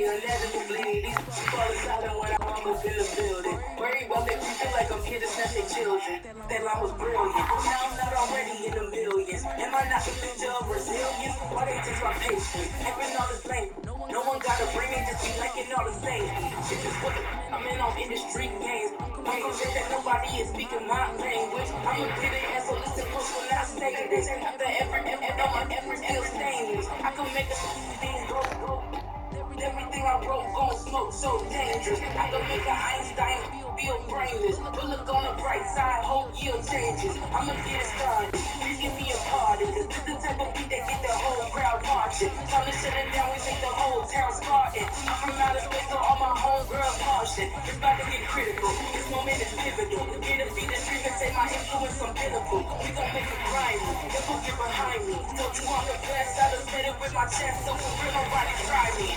inevitably. Fall aside when I almost in the building. Worry about they feel like I'm here to snatch their children. That line was brilliant. Now I'm not already in the millions. Am I not the picture of resilience? Why they just my patience? Having all this blame. No one gotta bring me, just be liking all the same. This is what I'm in on industry games. I'm convinced that nobody is speaking my language. I'ma get it and so listen push when I say this. After every all my efforts still stainless. I can make a things go. Everything I wrote gon' smoke so dangerous. I can make an Einstein feel brainless. But look on the bright side, hope yield changes. I'ma get it started. Please give me a pardon. Cause this the type of beat that get the whole crowd marching. Time to shut it down, we make the whole town Spartan. I'm from outer space, so all my homegirls marching. It's about to get critical. This moment is pivotal. Get a beat the street and say my influence unbiblical. We gon' make it grimy. Never get behind me. Told you I'm the best. I done said it with my chest, so for real nobody try me.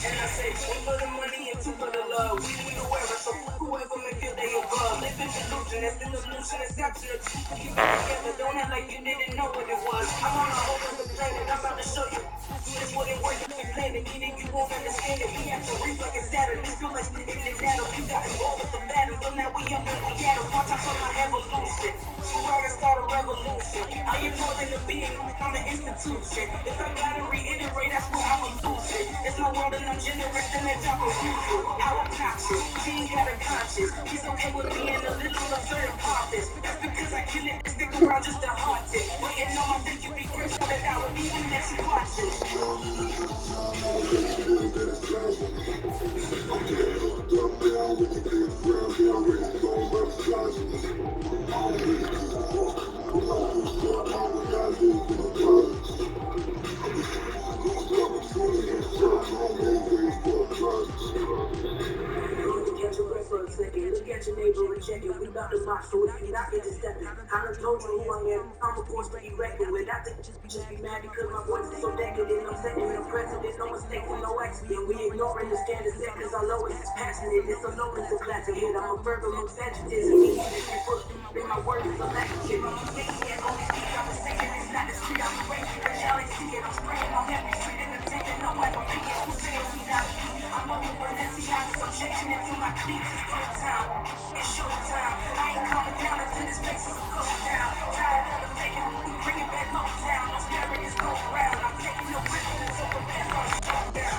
And I say, one for the money and two for the love. We the wearer, so whoever may feel they above. Live in delusion, that's an illusion, it's not the truth. Keep it together, don't act like you didn't know what it was. I'm on a whole other planet, I'm about to show you. This wouldn't work if you planned it, meaning you won't understand it. We have to reap like a Saturn, this feel like sticking in battle. You got involved with the battle, so now we up and we at it. Watch out for my evolution. Swear to start a revolution. I am more than a being, I'm an institution. If I gotta reiterate, that's what I'ma lose it. It's my world and I'm generous and that job is usual. How obnoxious, she ain't got a conscience. He's okay with being a little absurd pompous. That's because I kill it and stick around just to haunt it. Waiting on my thing, you be grateful that I would even that you watch it. Look at your neighbor and check it. We about to march, so if you not intercepting, I done told you who I am. I'm a force pretty reckless. I think just be mad because my voice is so decadent. I'm second in the president, no mistake with no accident. We ignoring the standard set because our lowest is passionate. It's a low, it's a classic hit. I'm a verbal exaggerative. Then my word is electric. Yeah, only speak, I'm a second. It's not the street I'm breaking. But y'all ain't see it. I'm spraying on every street in the taking. No one will pick it. Who says we not? I'm on the word that see I'm checking into my cleats. It's your time. It's your time. I ain't coming down until this place is closed down. Tired of the faking. We bring it back home down. I'm staring this go round. I'm taking no risks. So prepare for a shutdown.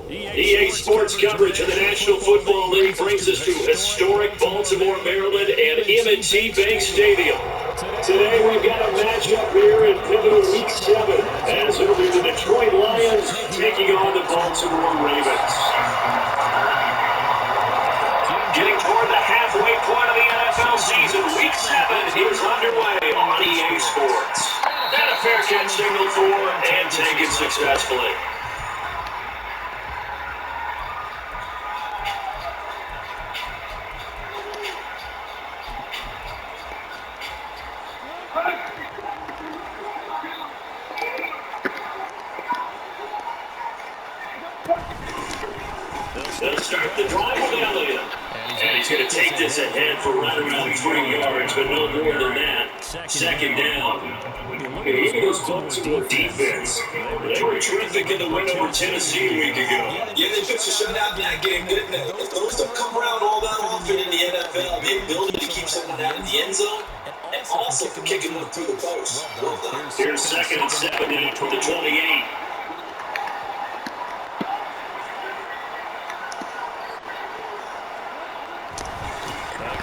EA Sports coverage of the National Football League brings us to historic Baltimore, Maryland, and M&T Bank Stadium. Today we've got a matchup here in pivotal Week 7, as it'll be the Detroit Lions taking on the Baltimore Ravens. Getting toward the halfway point of the NFL season, Week 7 is underway on EA Sports. That a fair catch signal for and taken successfully. They'll start the drive with Elliott. And he's going to take this ahead for right around 3 yards, but no more than that. Second down. The Eagles' Baltimore defense. They were terrific in the win over Tennessee a week ago. Yeah, they pitched a shutout in that game, didn't they? Those don't come around all that often in the NFL. The ability to keep someone out in the end zone, and also for kicking them through the post. Well done. Here's 2nd and 7 now from the 28.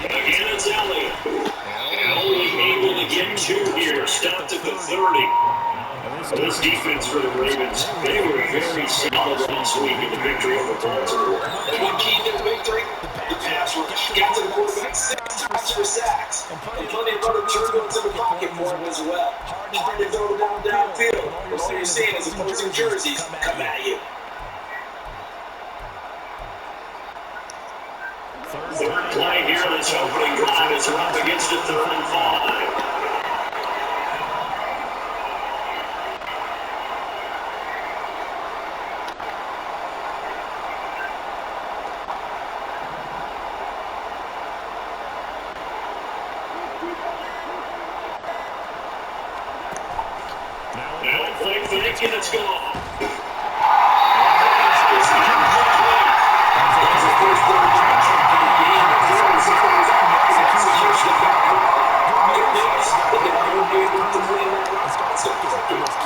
Again, it's Elliott. And only able to get 2 here. Stopped at the 30. This defense for the Ravens, they were very solid last week in the victory over Baltimore. And what key to the victory? The pass rush. Got to the quarterback 6 times for sacks, and plenty of other turbulence in the pocket for him as well. Hard to throw down downfield, but all you're seeing is opposing jerseys come at you. Third play here in this opening drive as we're up against a 3rd and 5. Now play fake and it's gone. It's incomplete. That's the first down catch.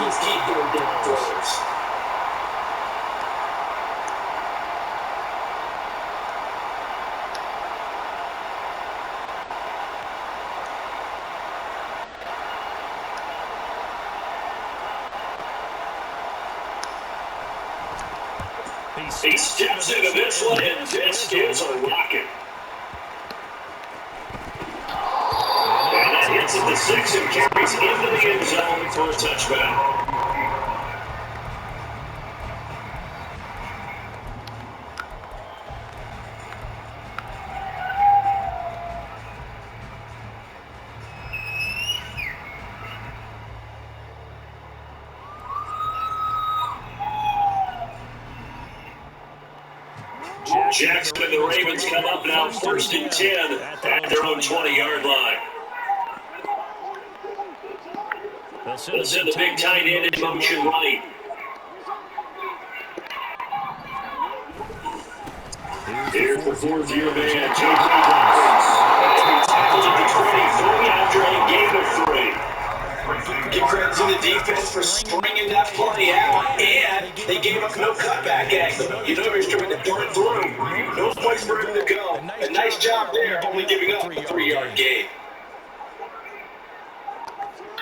Keep doing down throws. He steps into this one, and this is a rocket. And that hits at the 6 and carries into the end zone for a touchdown. Jackson and the Ravens come up now, 1st and 10 at their own 20-yard line. They'll send the big tight end in motion right. Here's the 4th-year man, J.J. Roberts. Tackled at the 23 after a gain of 3. Give credit to the defense for stringing that play out, and they gave up no cutback angle. You know he was trying to burn through. No place for him to go. A nice job there, only giving up a 3-yard gain.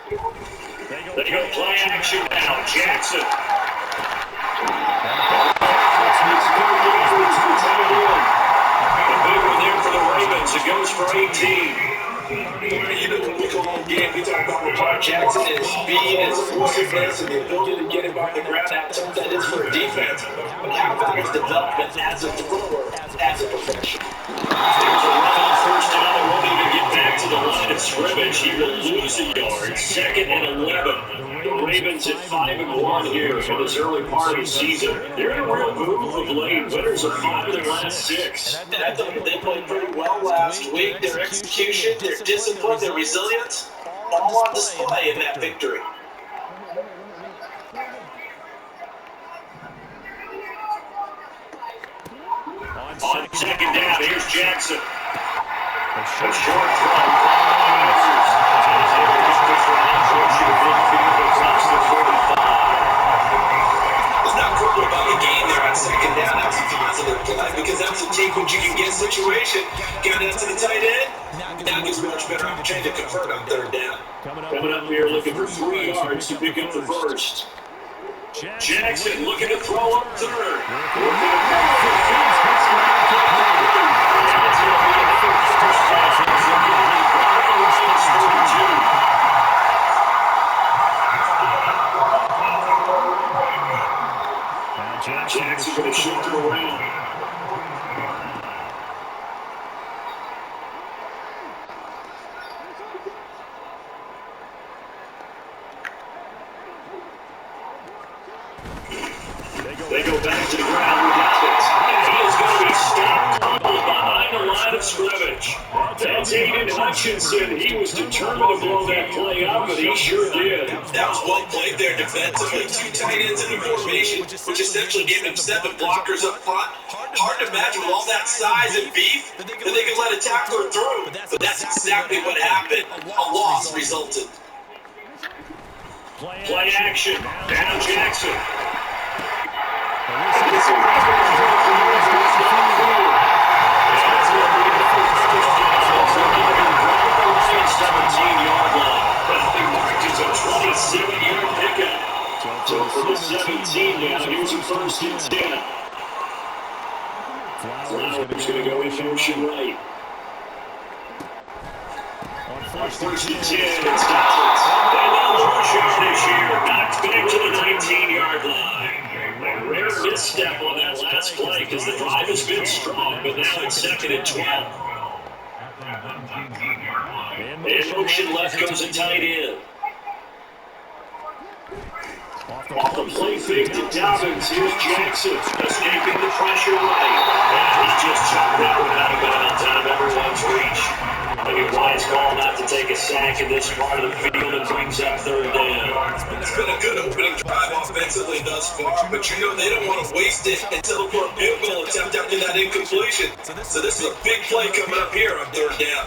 They go play action now. Jackson. A big one there for the Ravens. It goes for 18. You know what we call the game. We talk about Lamar Jackson and his speed and his explosiveness and the ability to get him off the ground. How tough that is for a defense. But how about his development as a thrower, as a professional? There's a run, 1st down. They won't even get back to the line of scrimmage. He will lose a yard. 2nd and 11. The Ravens at 5-1 here in this early part of the season. They're in a real move of late. Winners of 5 of their last 6. And I thought they played pretty well last week. Their execution, their discipline, their resilience, all on display in that victory. On 2nd down, here's Jackson. A short throw. It's not cool about the game there on 2nd down. That was a positive play because that was a take what you can get situation. Got out to the tight end. Now gives me a much better opportunity to convert on 3rd down. Coming up here looking for 3 yards to pick up the 1st. Jackson looking to throw up 3rd. Jackson going to shift it around. They go back to the ground with it. And he is going to be stopped behind the line of scrimmage. That's Aiden Hutchinson. He was determined to blow that play up, but he sure did. That was well played there defensively. 2 tight ends in the formation, which essentially gave him 7 blockers up front. Hard to imagine with all that size and beef that they could let a tackler through. But that's exactly what happened. A loss resulted. Play action. Now Jackson. So for the 17 now, here's a 1st and 10. Flowers going to go in motion right. First and 10, it's Collins. And they'll lose yardage here. Knocked back to the 19-yard line. A rare misstep on that last play because the drive has been strong, but now it's 2nd and 12. And motion left goes a tight end. Off the play fake to Dobbins, here's Jackson, escaping the pressure right. And he's just chopped out without a bounds out of everyone's reach. A wise call not to take a sack in this part of the field and brings up 3rd down. It's been a good opening drive offensively thus far, but they don't want to waste it and settle for a field goal attempt after that incompletion. So this is a big play coming up here on 3rd down.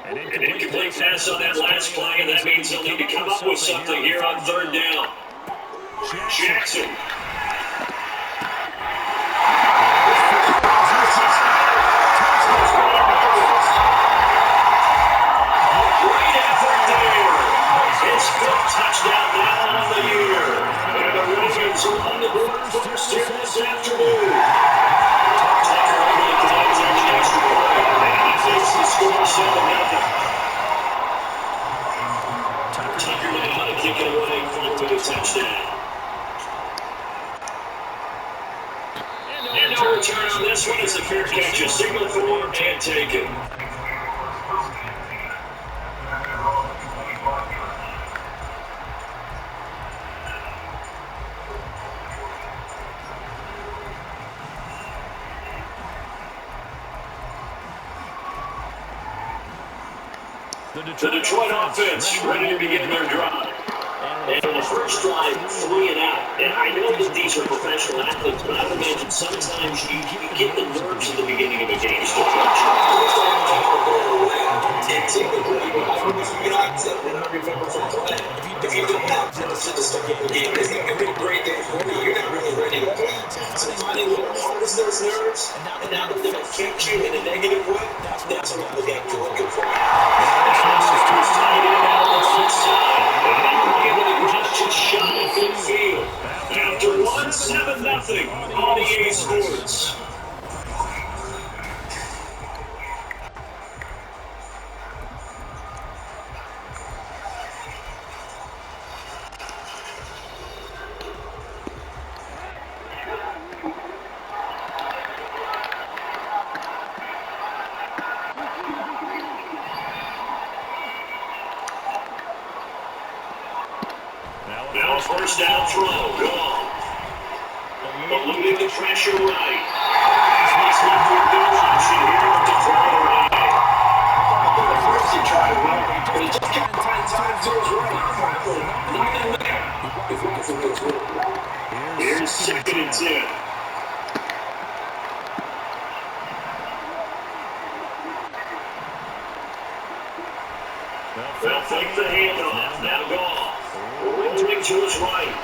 An incomplete pass on that last play, and that means they'll need to come up with something here on 3rd down. Jackson. Great effort there. His 5th touchdown now on the year. And the Ravens are on the board first here this afternoon. Tucker able to connect on the extra point, and he takes the score 7-0. Tucker now to kick it away with a touchdown. And no return on this one as the fair catch is signaled for and taken. The Detroit offense ready to begin their drive. And on the first drive, 3 and out. And I know that these are professional athletes, but I would imagine sometimes you get the nerves at the beginning of a game. If you don't have nerves at the start of the game, it's not going to be a great day for you. You're not really ready to play. So finding what harness those nerves, and now that they'll affect you in a negative way, that's what the game you're looking for. Just shot at midfield. After 1, 7-0 on EA Sports. Now first down throw, gone. Eluding the pressure right. He's not good option here with the throw right. At first he tried to run, but he just kept finding time to his right. Nothing there. If we can think it's good. Here's 2nd and 10. They'll take the handoff, now gone. Rolling to his right.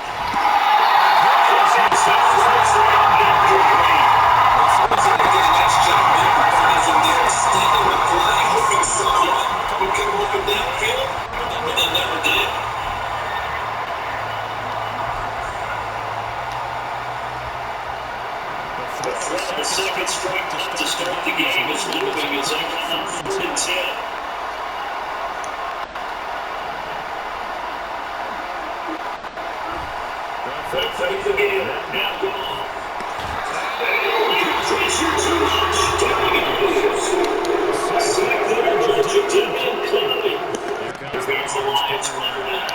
The second strike to start the game is moving as they come up 3rd and 10. They'll take the game, now gone. Pressure too much, down it goes. Sack there, Washington and Clowney. Here comes the Lions runner now.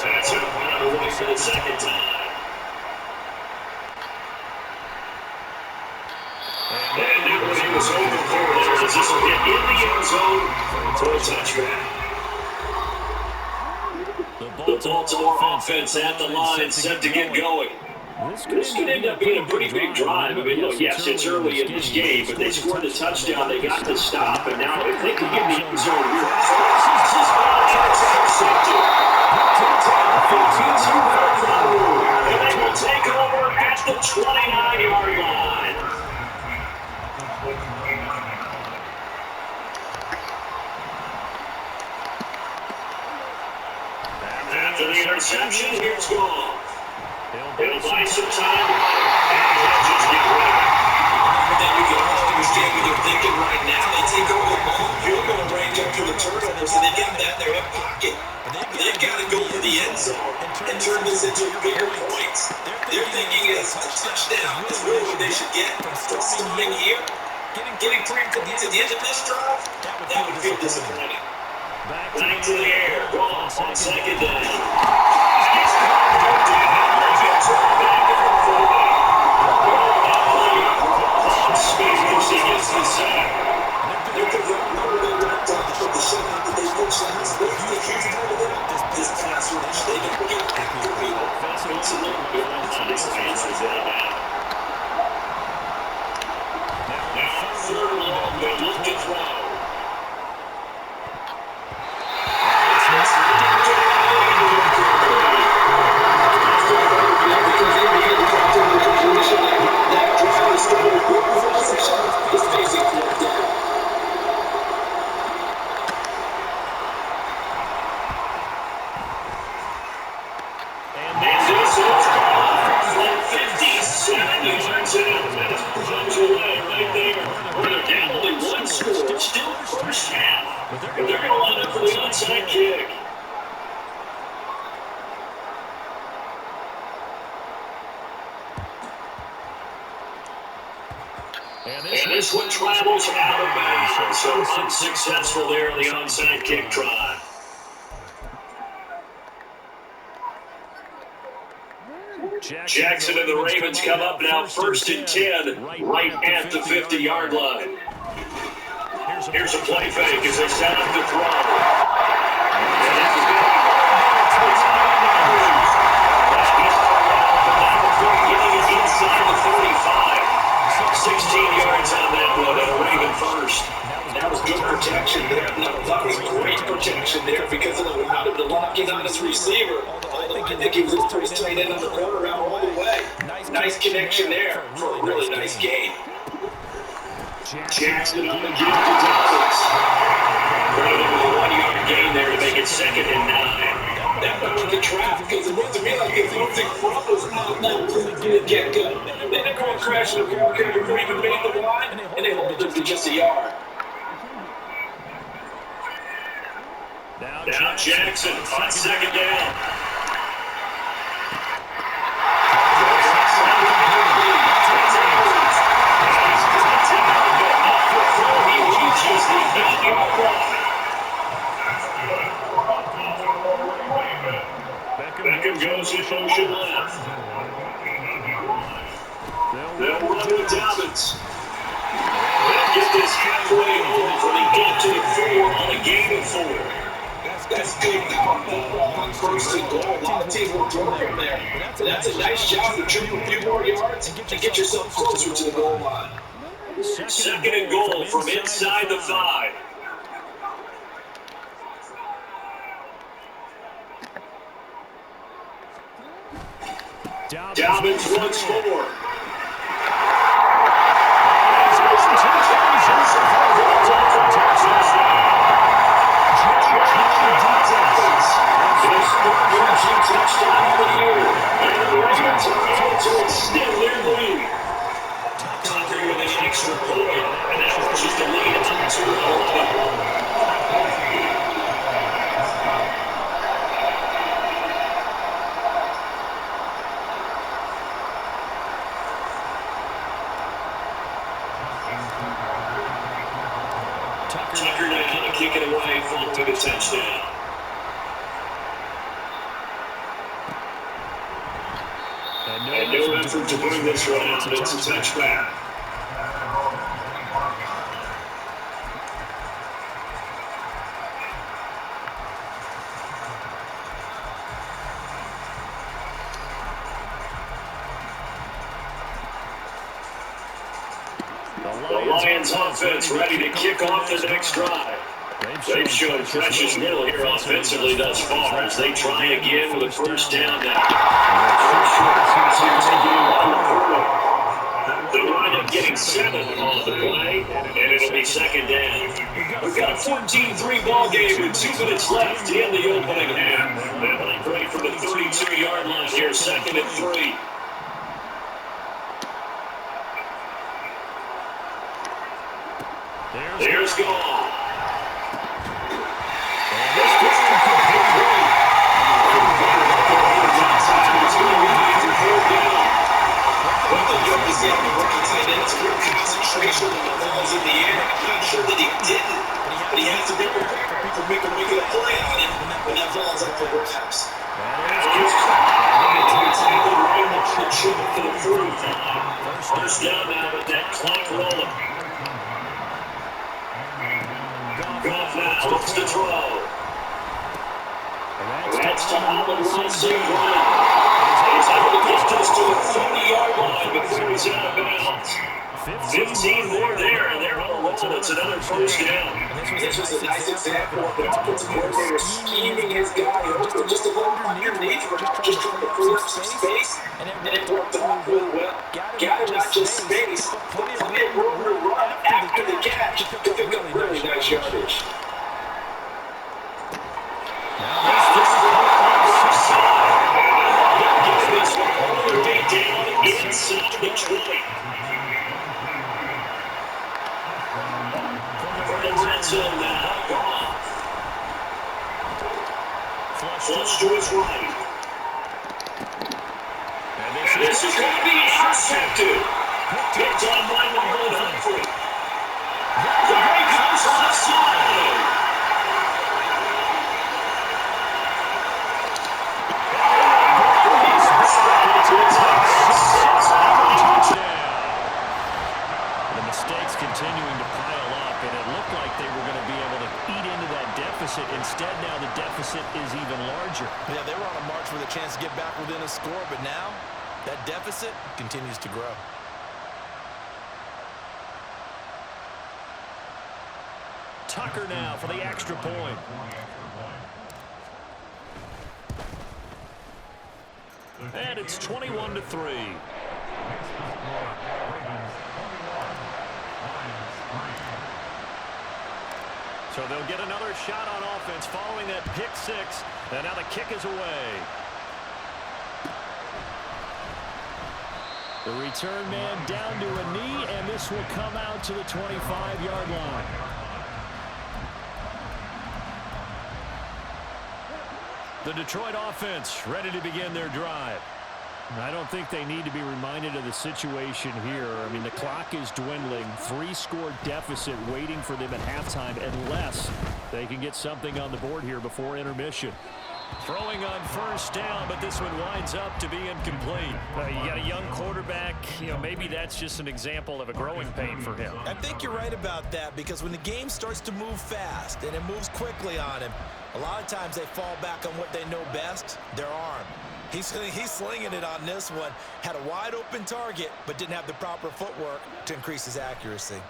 That's it, away for the 2nd time. And now he was over for there as this will get in the end zone for a touchback. The Baltimore offense at the line, set to get going. This could end up being a pretty big drive. I mean, look, yes, it's early in this game, but they scored the touchdown. They got the stop, and now if they can get the end zone here, and they will take over at the 29-yard line. After the interception, here's gone. He'll buy some time. And he'll just get turn this into bigger points. They're thinking is a touchdown is really what they should get from starting here. Getting 3 points at the end of this drive, that would feel disappointing. Back to the air. Goff on second down. Speed as he gets the sack. They're converting all the way back to the shutdown that they pitched last week. They can't handle it. This pass rush, they don't get after people. Offensively, good nice answers in and out. Now, third and long, they look to throw. But they're going to line up for the onside kick. And this one travels out of bounds. So unsuccessful there on the onside kick try. Jackson and the Ravens come up now 1st and 10, right at the 50-yard line. Here's a play fake as they set up to throw. Getting it inside the 45. 16 yards on that one, and a Raven first. That was good protection there. No, that was great protection there because of how to lock in on his receiver. Although I think he was his first tight end on the corner route all the way. Nice connection there for a really nice game. Jackson on the give to Dobbins. Running with a 1-yard gain there to make it 2nd and 9. That was the trap because it looked to me like his losing front was not going to get good. They didn't go crashing the ball carrier before he even made the line, and they hold it to just a yard. Now Jackson on 2nd down. Beckham goes in motion left. They'll run with Dobbins. They'll get this halfway home for the get to the 4 on a gain of 4. That's good. On 1st and goal. A lot of teams will draw from there. But that's a nice job to jump a few more yards and get yourself closer to the goal line. 2nd and goal from inside the 5. Dobbins runs forward. Touchdown for the year. And the Ravens are able to extend their lead. Tucker with an extra point, and that pushes the lead up to 11. Tucker now to kick it away following a touchdown. And no effort to bring this one out. It's a touchback. The Lions offense ready to kick off the next drive. They've shown precious little here offensively thus far as they try again with a first down now. They'll wind up getting 7 on the play, and it'll be 2nd down. We've got a 14-3 ball game with 2 minutes left in the opening half. They'll break from the 32-yard line here, 2nd and 3. There's Goff. First down now with that clock rolling. Goff now looks to throw. That's to Allen Robinson running. He's able to get this to the 30-yard line before he's out of bounds. 15 more there, and they're on a roll. It's another first down. This was a nice example of the offensive coordinator scheming his guy open just a little underneath, just trying to free up some space, and it worked out real well. Got him not just space, but plenty of room to run after the catch to pick up really nice yardage. All the way down inside the 20. Flush to his right. And this is going to be intercepted. Picked on by Marlon Humphrey. There he comes on the side. The mistakes continuing to pile up, and it looked like they were going to be able to eat into that deficit. Instead, now the deficit is even larger. Yeah, they were on a march with a chance to get back within a score, but now that deficit continues to grow. Tucker now for the extra point. And it's 21-3. So they'll get another shot on offense following that pick six. And now the kick is away. The return man down to a knee, and this will come out to the 25-yard line. The Detroit offense ready to begin their drive. I don't think they need to be reminded of the situation here. I mean, the clock is dwindling. 3-score deficit waiting for them at halftime unless they can get something on the board here before intermission. Throwing on first down, but this one winds up to be incomplete. You got a young quarterback. You know, maybe that's just an example of a growing pain for him. I think you're right about that, because when the game starts to move fast and it moves quickly on him, a lot of times they fall back on what they know best, their arm. He's slinging it on this one. Had a wide open target, but didn't have the proper footwork to increase his accuracy.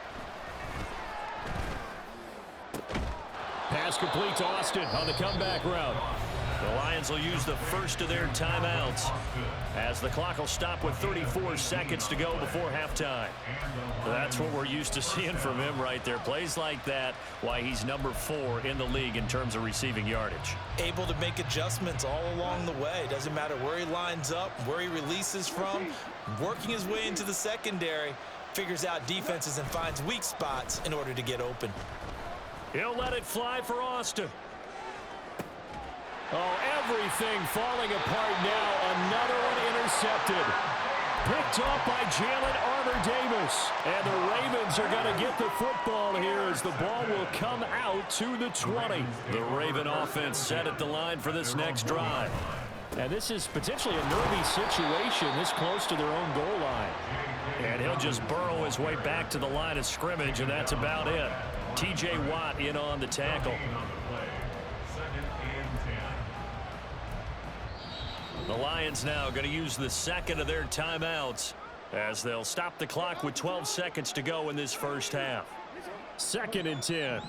Pass complete to Austin on the comeback route. The Lions will use the first of their timeouts as the clock will stop with 34 seconds to go before halftime. That's what we're used to seeing from him right there. Plays like that, why he's number 4 in the league in terms of receiving yardage. Able to make adjustments all along the way. Doesn't matter where he lines up, where he releases from. Working his way into the secondary, figures out defenses and finds weak spots in order to get open. He'll let it fly for Austin. Oh, everything falling apart now. Another one intercepted. Picked off by Jalen Armour-Davis. And the Ravens are going to get the football here as the ball will come out to the 20. The Raven offense set at the line for this next drive. And this is potentially a nervy situation this close to their own goal line. And he'll just burrow his way back to the line of scrimmage, and that's about it. T.J. Watt in on the tackle. The Lions now going to use the second of their timeouts as they'll stop the clock with 12 seconds to go in this first half. 2nd and 10.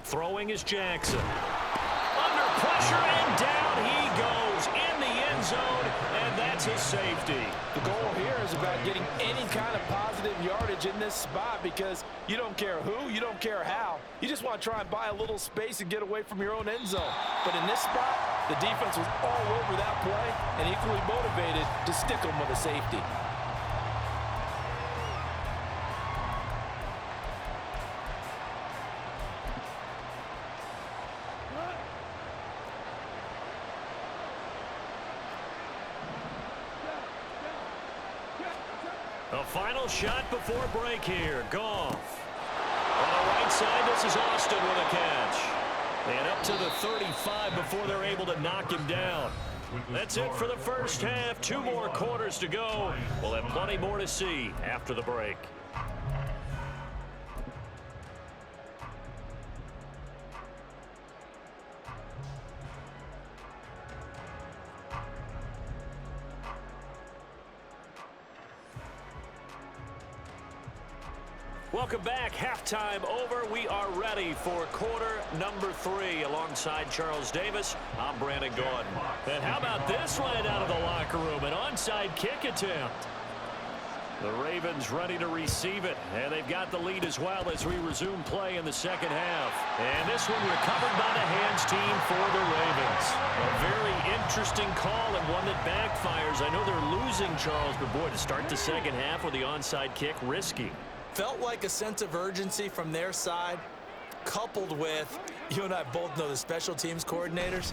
Throwing is Jackson. Under pressure, and down he goes in the end zone, and that's a safety. The goal here is about getting any kind of positive yardage in this spot, because you don't care who, you don't care how. You just want to try and buy a little space and get away from your own end zone. But in this spot, the defense was all over that play and equally motivated to stick them with a safety. The final shot before break here. Goff. On the right side, this is Austin with a catch. And up to the 35 before they're able to knock him down. That's it for the first half. 2 more quarters to go. We'll have plenty more to see after the break. Welcome back. Halftime over. We are ready for quarter number 3. Alongside Charles Davis, I'm Brandon Gaudin. And how about this one out of the locker room? An onside kick attempt. The Ravens ready to receive it. And they've got the lead as well as we resume play in the second half. And this one recovered by the hands team for the Ravens. A very interesting call and one that backfires. I know they're losing, Charles, but boy, to start the second half with the onside kick, risky. Felt like a sense of urgency from their side, coupled with, you and I both know the special teams coordinators,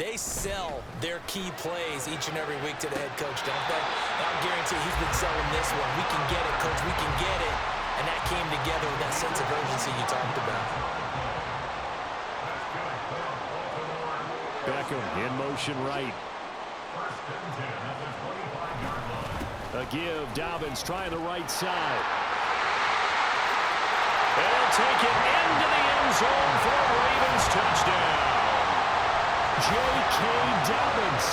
they sell their key plays each and every week to the head coach, don't they? And I guarantee he's been selling this one. We can get it, coach, we can get it. And that came together with that sense of urgency you talked about. Beckham in motion right. A give, Dobbins trying the right side. And they'll take it into the end zone for a Ravens touchdown. J.K. Dobbins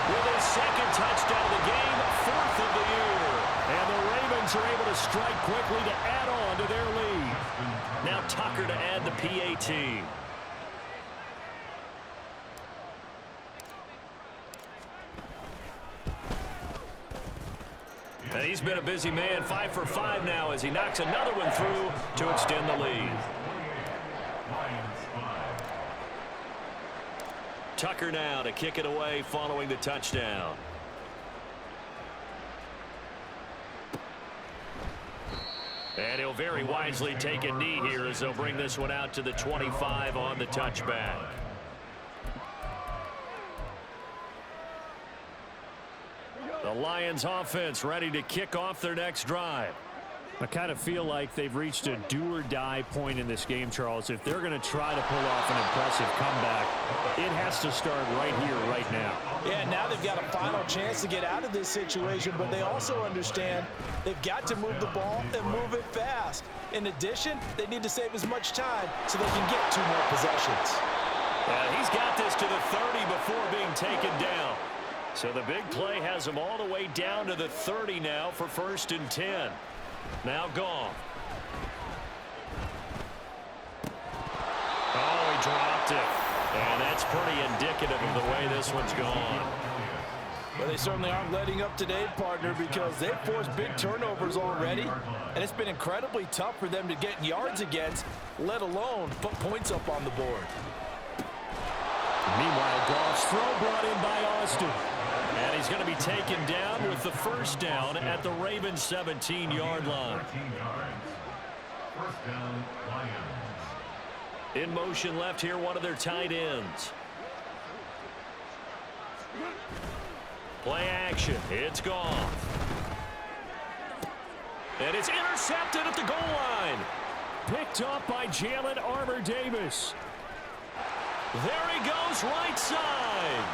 with his second touchdown of the game, 4th of the year. And the Ravens are able to strike quickly to add on to their lead. Now Tucker to add the PAT. And he's been a busy man, 5 for 5 now as he knocks another one through to extend the lead. Tucker now to kick it away following the touchdown. And he'll very wisely take a knee here as they'll bring this one out to the 25 on the touchback. The Lions offense ready to kick off their next drive. I kind of feel like they've reached a do-or-die point in this game, Charles. If they're going to try to pull off an impressive comeback, it has to start right here, right now. Yeah, now they've got a final chance to get out of this situation, but they also understand they've got to move the ball and move it fast. In addition, they need to save as much time so they can get 2 more possessions. Yeah, he's got this to the 30 before being taken down. So the big play has him all the way down to the 30 now for 1st and 10. Now gone. Oh, he dropped it. And that's pretty indicative of the way this one's gone. Well, they certainly aren't letting up today, partner, because they've forced big turnovers already, and it's been incredibly tough for them to get yards against, let alone put points up on the board. Meanwhile, Goff's throw brought in by Austin. And he's going to be taken down with the first down at the Ravens' 17-yard line. In motion left here, one of their tight ends. Play action. It's gone. And it's intercepted at the goal line. Picked up by Jalen Armour-Davis. There he goes, right side.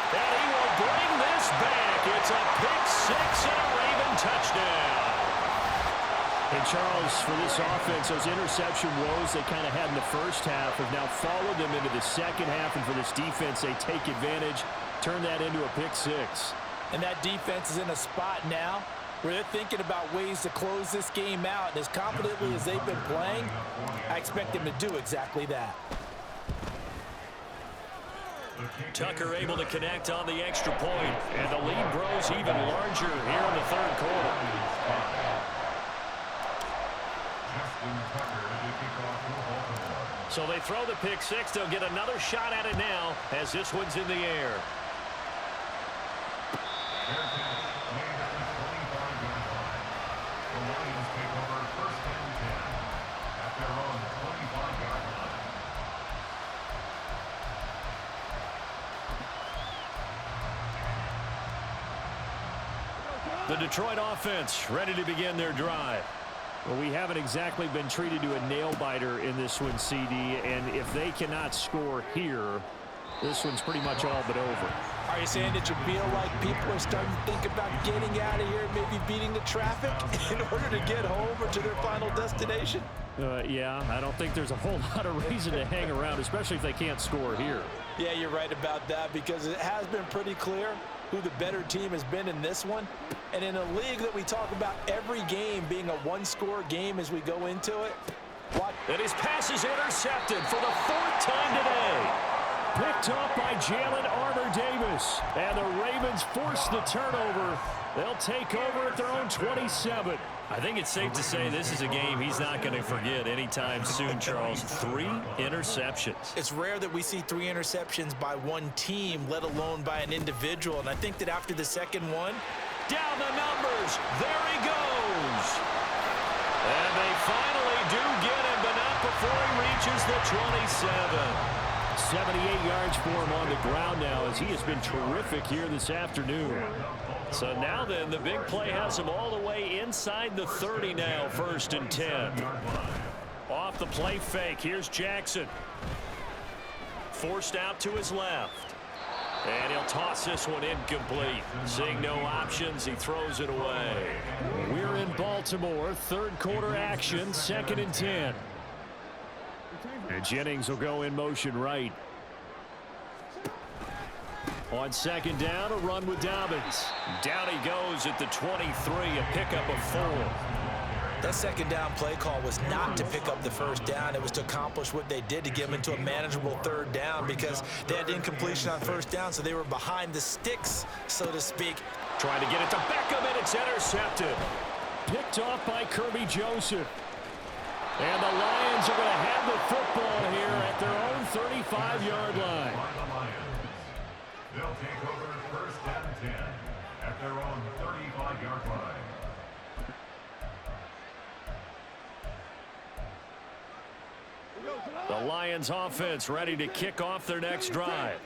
And he will bring this back. It's a pick-6 and a Raven touchdown. And Charles, for this offense, those interception woes they kind of had in the first half have now followed them into the second half. And for this defense, they take advantage, turn that into a pick-6. And that defense is in a spot now where they're thinking about ways to close this game out. And as confidently as they've been playing, I expect them to do exactly that. Tucker able to connect on the extra point, and the lead grows even larger here in the third quarter. So they throw the pick-6. They'll get another shot at it now as this one's in the air. The Detroit offense ready to begin their drive. Well, we haven't exactly been treated to a nail-biter in this one, CD, and if they cannot score here, this one's pretty much all but over. Are you saying that you feel like people are starting to think about getting out of here and maybe beating the traffic in order to get home or to their final destination? Yeah, I don't think there's a whole lot of reason to hang around, especially if they can't score here. Yeah, you're right about that because it has been pretty clear who the better team has been in this one. And in a league that we talk about every game being a one-score game as we go into it. And his pass is intercepted for the 4th time today. Picked up by Jalen Armour-Davis. And the Ravens force the turnover. They'll take over at their own 27. I think it's safe to say this is a game he's not going to forget anytime soon, Charles. 3 interceptions. It's rare that we see 3 interceptions by one team, let alone by an individual. And I think that after the second one, down the numbers. There he goes. And they finally do get him, but not before he reaches the 27. 78 yards for him on the ground now as he has been terrific here this afternoon. So now then, the big play has him all the way inside the 30 now, 1st and 10. Off the play fake, here's Jackson. Forced out to his left. And he'll toss this one incomplete. Seeing no options, he throws it away. We're in Baltimore, 3rd quarter action, 2nd and 10. And Jennings will go in motion right. On 2nd down, a run with Dobbins. Down he goes at the 23, a pickup of 4. that 2nd down play call was not to pick up the 1st down. It was to accomplish what they did to get them into a manageable 3rd down because they had incompletion on 1st down, so they were behind the sticks, so to speak. Trying to get it to Beckham, and it's intercepted. Picked off by Kirby Joseph. And the Lions are going to have the football here at their own 35-yard line. They'll take over 1st and 10 at their own 35-yard line. The Lions offense ready to kick off their next drive.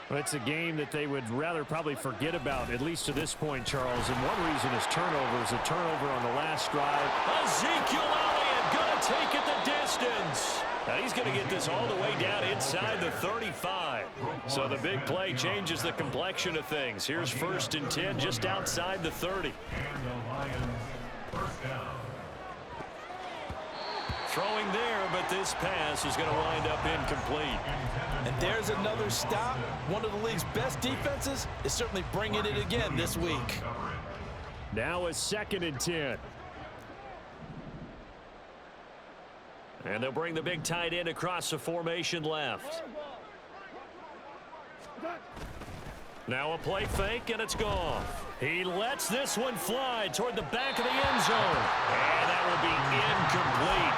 Well, it's a game that they would rather probably forget about, at least to this point, Charles. And one reason is turnovers. A turnover on the last drive. Ezekiel Elliott going to take it the distance. Now he's going to get this all the way down inside the 35. So the big play changes the complexion of things. Here's 1st and 10 just outside the 30. And the Lions, 1st down. Throwing there, but this pass is going to wind up incomplete. And there's another stop. One of the league's best defenses is certainly bringing it again this week. Now a 2nd and 10. And they'll bring the big tight end across the formation left. Now a play fake, and it's gone. He lets this one fly toward the back of the end zone. And that will be incomplete.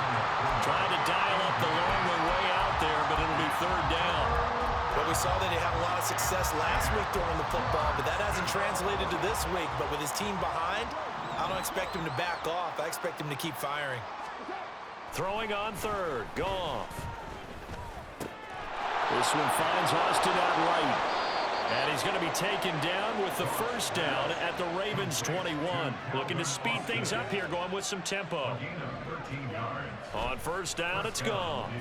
Trying to dial up the long way out there, but it'll be 3rd down. Well, we saw that he had a lot of success last week throwing the football, but that hasn't translated to this week. But with his team behind, I don't expect him to back off. I expect him to keep firing. Throwing on 3rd, Goff. This one finds Austin out right. And he's going to be taken down with the 1st down at the Ravens 21. Looking to speed things up here, going with some tempo. On 1st down, it's gone.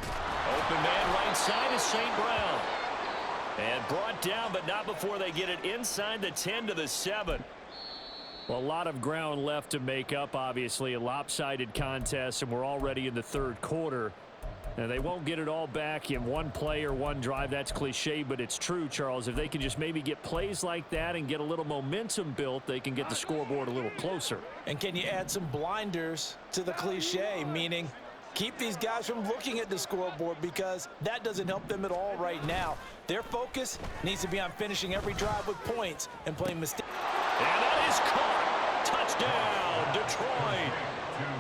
Open man right side is St. Brown. And brought down, but not before they get it inside the 10 to the 7. Well, a lot of ground left to make up, obviously. A lopsided contest, and we're already in the 3rd quarter. Now, they won't get it all back in one play or one drive. That's cliche, but it's true, Charles. If they can just maybe get plays like that and get a little momentum built, they can get the scoreboard a little closer. And can you add some blinders to the cliche, meaning keep these guys from looking at the scoreboard because that doesn't help them at all right now. Their focus needs to be on finishing every drive with points and playing mistakes. And that is caught. Touchdown, Detroit.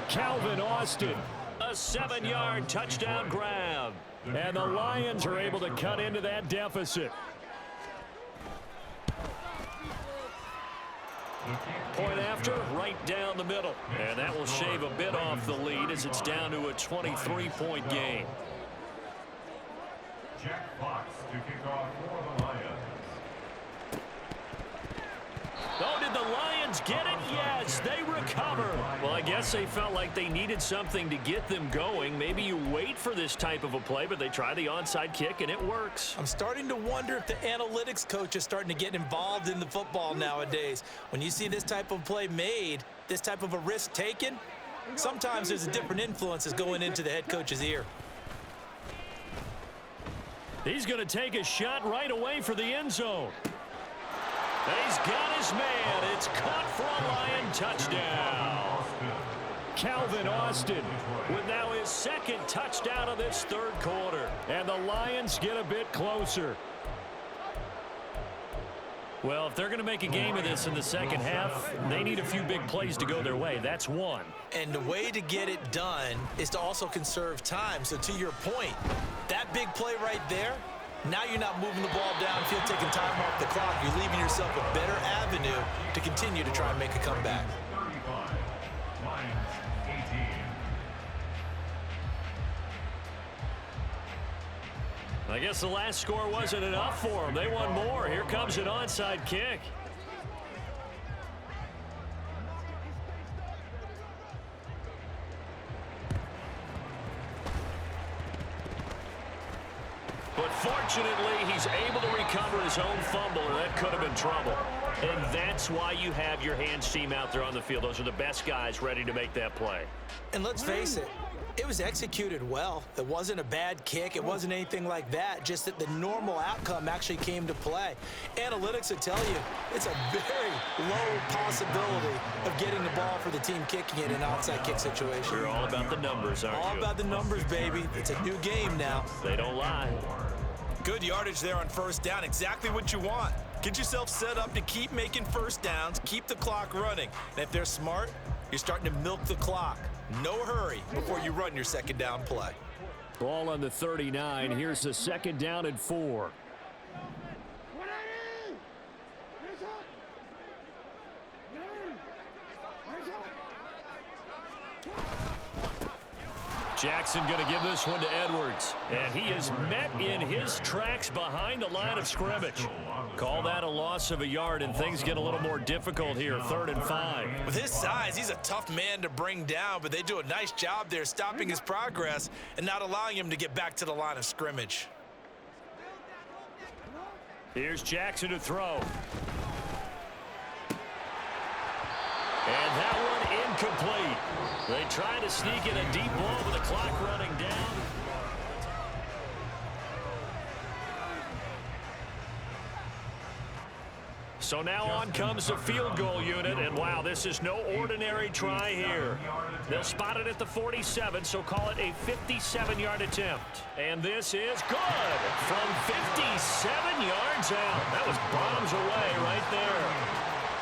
Calvin Austin. A 7-yard touchdown grab. And the Lions are able to cut into that deficit. Point after, right down the middle. And that will shave a bit off the lead as it's down to a 23-point game. Jack Fox to kick off for the Lions. Oh, Lions get it? Yes, they recover. Well, I guess they felt like they needed something to get them going. Maybe you wait for this type of a play, but they try the onside kick, and it works. I'm starting to wonder if the analytics coach is starting to get involved in the football nowadays. When you see this type of play made, this type of a risk taken, sometimes there's a different influences going into the head coach's ear. He's going to take a shot right away for the end zone. He's got his man. It's caught for a Lion touchdown. Calvin Austin with now his second touchdown of this third quarter. And the Lions get a bit closer. Well, if they're going to make a game of this in the second half, they need a few big plays to go their way. That's one. And the way to get it done is to also conserve time. So to your point, that big play right there, now you're not moving the ball downfield, taking time off the clock. You're leaving yourself a better avenue to continue to try and make a comeback. 35, Lions 18. I guess the last score wasn't enough for them. They won more. Here comes an onside kick. But fortunately, he's able to recover his own fumble, or that could have been trouble. And that's why you have your hands team out there on the field. Those are the best guys ready to make that play. And let's face it, it was executed well. It wasn't a bad kick. It wasn't anything like that. Just that the normal outcome actually came to play. Analytics will tell you it's a very low possibility of getting the ball for the team kicking it in an onside kick situation. You're all about the numbers, aren't you? All about the numbers, baby. It's a new game now. They don't lie. Good yardage there on first down. Exactly what you want. Get yourself set up to keep making first downs, keep the clock running. And if they're smart, you're starting to milk the clock. No hurry before you run your second down play. Ball on the 39. Here's the second down and 4. Jackson going to give this one to Edwards. And he is met in his tracks behind the line of scrimmage. Call that a loss of a yard, and things get a little more difficult here. 3rd and 5. With his size, he's a tough man to bring down, but they do a nice job there stopping his progress and not allowing him to get back to the line of scrimmage. Here's Jackson to throw. And that one incomplete. They try to sneak in a deep ball with the clock running down. So now on comes the field goal unit, and wow, this is no ordinary try here. They'll spot it at the 47, so call it a 57-yard attempt. And this is good from 57 yards out. That was bombs away right there.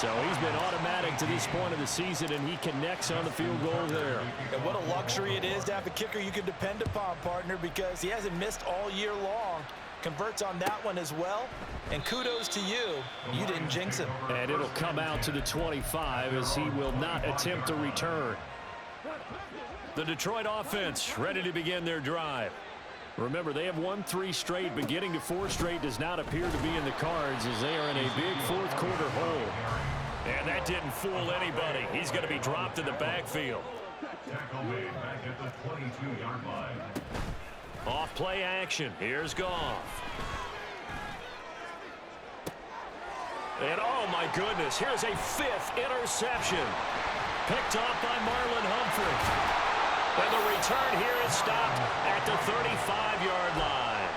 So he's been automatic to this point of the season, and he connects on the field goal there. And what a luxury it is to have a kicker you can depend upon, partner, because he hasn't missed all year long. Converts on that one as well, and kudos to you. You didn't jinx him. And it'll come out to the 25 as he will not attempt to return. The Detroit offense ready to begin their drive. Remember, they have won 3 straight, but getting to 4 straight does not appear to be in the cards as they are in a big fourth quarter hole. And that didn't fool anybody. He's going to be dropped in the backfield. Tackle made back at the 22-yard line. Off play action. Here's Goff. And oh my goodness, here's a 5th interception. Picked off by Marlon Humphrey. And the return here is stopped at the 35-yard line.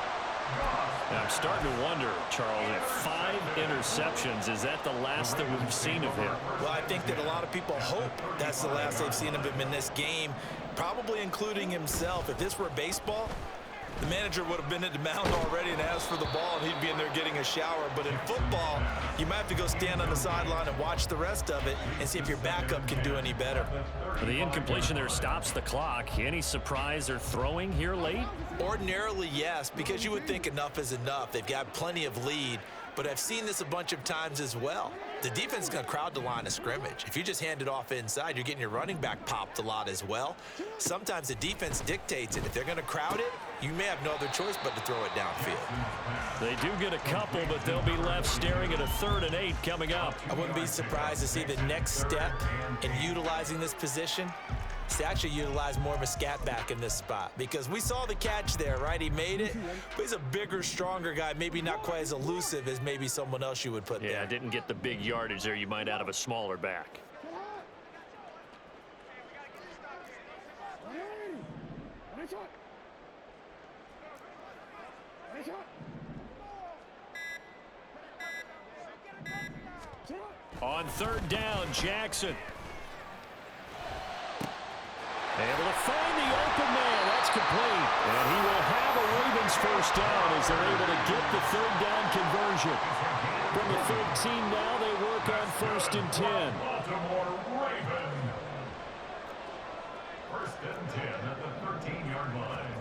And I'm starting to wonder, Charles, if 5 interceptions, is that the last that we've seen of him? Well, I think that a lot of people hope that's the last they've seen of him in this game, probably including himself. If this were baseball, the manager would have been at the mound already and asked for the ball, and he'd be in there getting a shower. But in football, you might have to go stand on the sideline and watch the rest of it and see if your backup can do any better. The incompletion there stops the clock. Any surprise they're throwing here late? Ordinarily, yes, because you would think enough is enough. They've got plenty of lead, but I've seen this a bunch of times as well. The defense is going to crowd the line of scrimmage. If you just hand it off inside, you're getting your running back popped a lot as well. Sometimes the defense dictates it. If they're going to crowd it, you may have no other choice but to throw it downfield. They do get a couple, but they'll be left staring at a 3rd and 8 coming up. I wouldn't be surprised to see the next step in utilizing this position is to actually utilize more of a scat back in this spot, because we saw the catch there, right? He made it, but he's a bigger, stronger guy, maybe not quite as elusive as maybe someone else you would put there. Yeah, didn't get the big yardage there you might out of a smaller back. On 3rd down, Jackson. Able to find the open man. That's complete. And he will have a Ravens 1st down as they're able to get the 3rd down conversion. From the 13 now, they work on 1st and 10. Baltimore Ravens. 1st and 10 at the 13-yard line.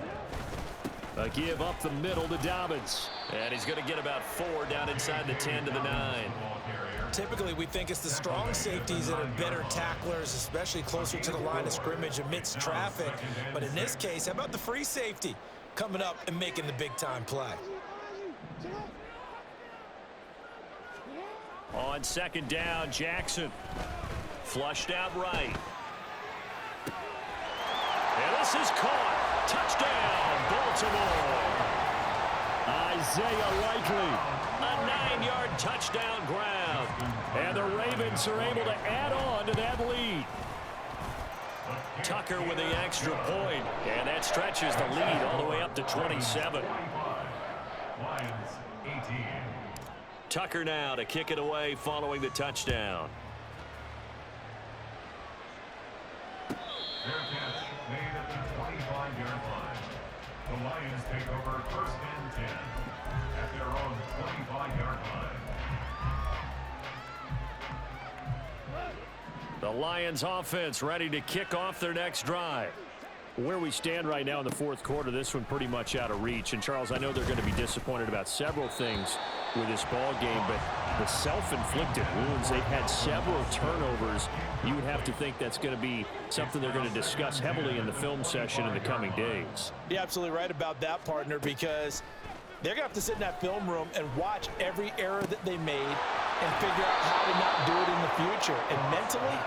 A give up the middle to Dobbins. And he's going to get about 4 down inside the 10 to the 9. Typically, we think it's the strong safeties that are better tacklers, especially closer to the line of scrimmage amidst traffic. But in this case, how about the free safety coming up and making the big-time play? On 2nd down, Jackson. Flushed out right. And this is caught. Touchdown, Baltimore. Isaiah Likely. A 9-yard touchdown ground. And the Ravens are able to add on to that lead. Tucker with the extra point. And that stretches the lead all the way up to 27. Lions 18. Tucker now to kick it away following the touchdown. Their catch made at the 25-yard line. The Lions take over 1st and 10 at their own 25-yard line. The Lions offense ready to kick off their next drive. Where we stand right now in the 4th quarter, this one pretty much out of reach. And, Charles, I know they're going to be disappointed about several things with this ball game, but the self-inflicted wounds, they've had several turnovers. You would have to think that's going to be something they're going to discuss heavily in the film session in the coming days. You're absolutely right about that, partner, because they're going to have to sit in that film room and watch every error that they made and figure out how to not do it in the future. And mentally,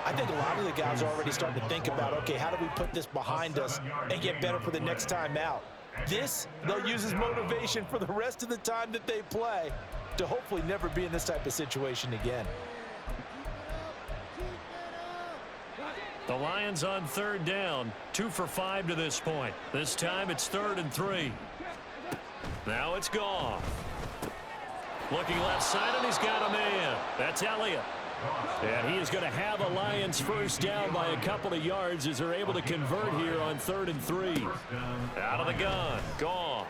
I think a lot of the guys are already starting to think about, okay, how do we put this behind us and get better for the next time out? This, they'll use as motivation for the rest of the time that they play to hopefully never be in this type of situation again. The Lions on 3rd down, 2 for 5 to this point. This time it's 3rd and 3. Now it's Goff. Looking left side, and he's got a man. That's Elliott. And he is going to have a Lions 1st down by a couple of yards as they're able to convert here on 3rd and 3. Out of the gun, Goff.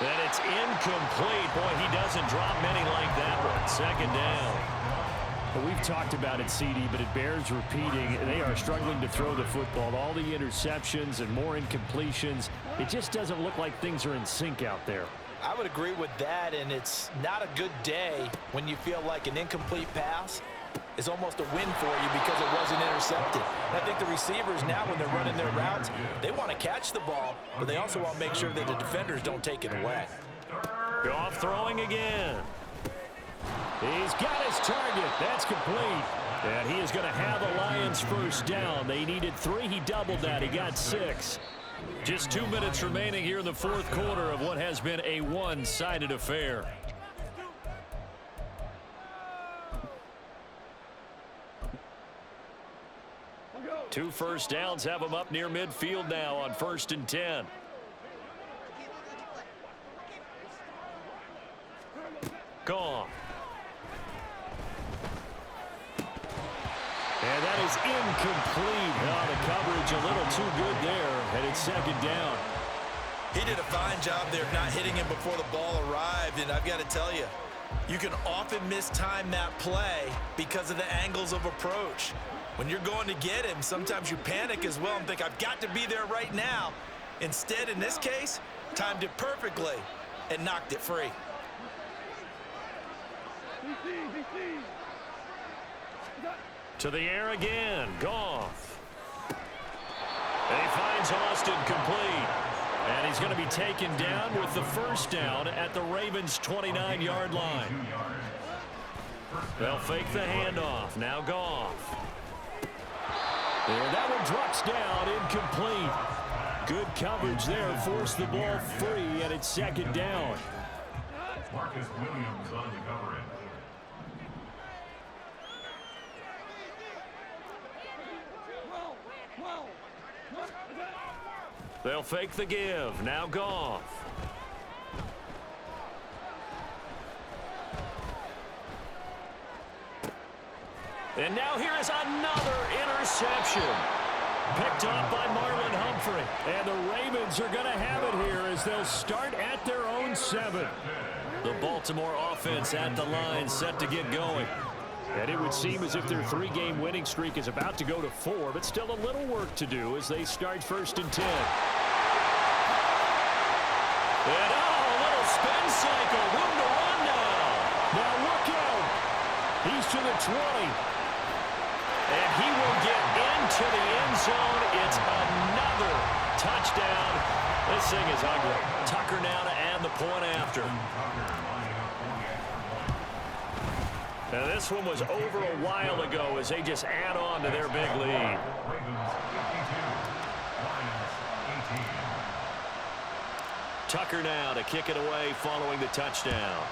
And it's incomplete. Boy, he doesn't drop many like that one. 2nd down. Well, we've talked about it, CD, but it bears repeating. They are struggling to throw the football. All the interceptions and more incompletions. It just doesn't look like things are in sync out there. I would agree with that, and it's not a good day when you feel like an incomplete pass is almost a win for you because it wasn't intercepted. And I think the receivers now, when they're running their routes, they want to catch the ball, but they also want to make sure that the defenders don't take it away. Goff throwing again. He's got his target. That's complete. And he is going to have a Lions 1st down. They needed 3. He doubled that. He got 6. Just 2 minutes remaining here in the 4th quarter of what has been a one-sided affair. Two 1st downs have them up near midfield now on 1st and 10. Gone. And that is incomplete. Oh, the coverage a little too good there, and it's 2nd down. He did a fine job there of not hitting him before the ball arrived, and I've got to tell you, you can often mistime that play because of the angles of approach. When you're going to get him, sometimes you panic as well and think, I've got to be there right now. Instead, in this case, timed it perfectly and knocked it free. To the air again, Goff. And he finds tossed incomplete. And he's going to be taken down with the first down at the Ravens' 29-yard line. They'll fake the handoff. Now Goff. And that one drops down, incomplete. Good coverage there, forced the ball free, and it's second down. Marcus Williams on the coverage. They'll fake the give. Now Goff. And now here is another interception. Picked off by Marlon Humphrey. And the Ravens are going to have it here as they'll start at their own 7. The Baltimore offense at the line set to get going. And it would seem as if their 3-game winning streak is about to go to 4, but still a little work to do as they start 1st and 10. And a little spin cycle. Room to run now. Now look out. He's to the 20. And he will get into the end zone. It's another touchdown. This thing is ugly. Tucker now to add the point after. Now this one was over a while ago as they just add on to their big lead. Tucker now to kick it away following the touchdown.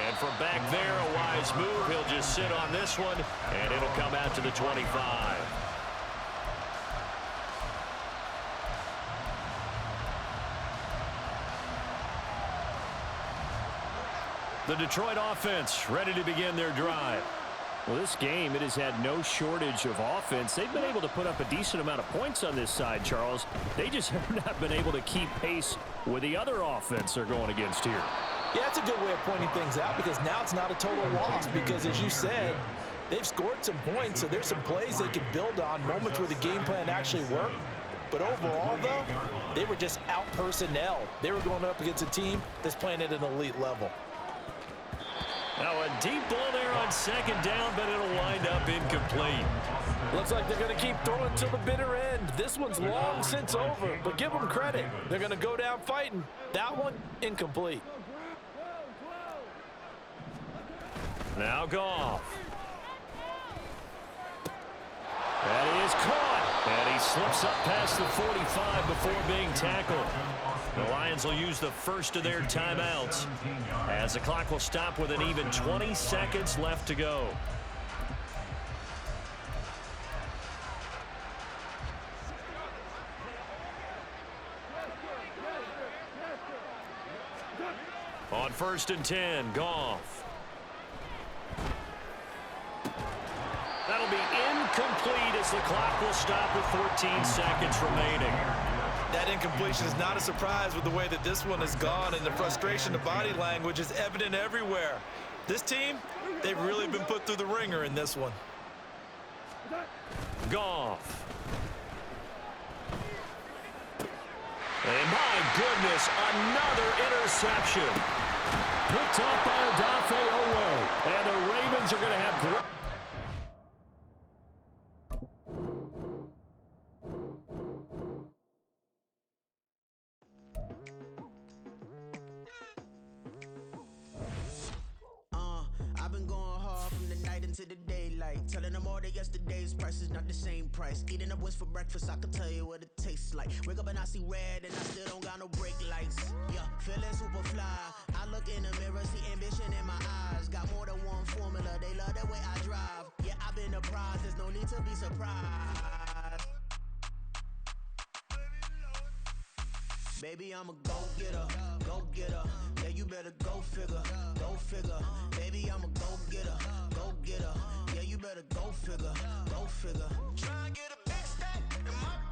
And from back there, a wise move. He'll just sit on this one, and it'll come out to the 25. The Detroit offense ready to begin their drive. Well, this game, it has had no shortage of offense. They've been able to put up a decent amount of points on this side, Charles. They just have not been able to keep pace with the other offense they're going against here. Yeah, that's a good way of pointing things out because now it's not a total loss because, as you said, they've scored some points, so there's some plays they can build on, moments where the game plan actually worked. But overall, though, they were just out personnel. They were going up against a team that's playing at an elite level. Now a deep ball there on second down, but it'll wind up incomplete. Looks like they're going to keep throwing till the bitter end. This one's long since over, but give them credit. They're going to go down fighting. That one, incomplete. Now Goff. And he is caught. And he slips up past the 45 before being tackled. The Lions will use the first of their timeouts as the clock will stop with an even 20 seconds left to go. On 1st and 10, Goff. That'll be incomplete as the clock will stop with 14 seconds remaining. That incompletion is not a surprise with the way that this one has gone, and the frustration, the body language is evident everywhere. This team, they've really been put through the ringer in this one. Goff. And my goodness, another interception. Picked up by Odafe Oweh. And the Ravens are going to have great. To the daylight, telling them all that yesterday's price is not the same price. Eating up what's for breakfast, I can tell you what it tastes like. Wake up and I see red and I still don't got no brake lights. Yeah, feeling super fly. I look in the mirror, see ambition in my eyes. Got more than one formula, they love the way I drive. Yeah, I've been apprised, there's no need to be surprised. Baby, I'm a go-getter, go-getter. Yeah, you better go figure, go figure. Baby, I'm a go-getter, go-getter. Yeah, you better go figure, go figure. Try and get a big stack in my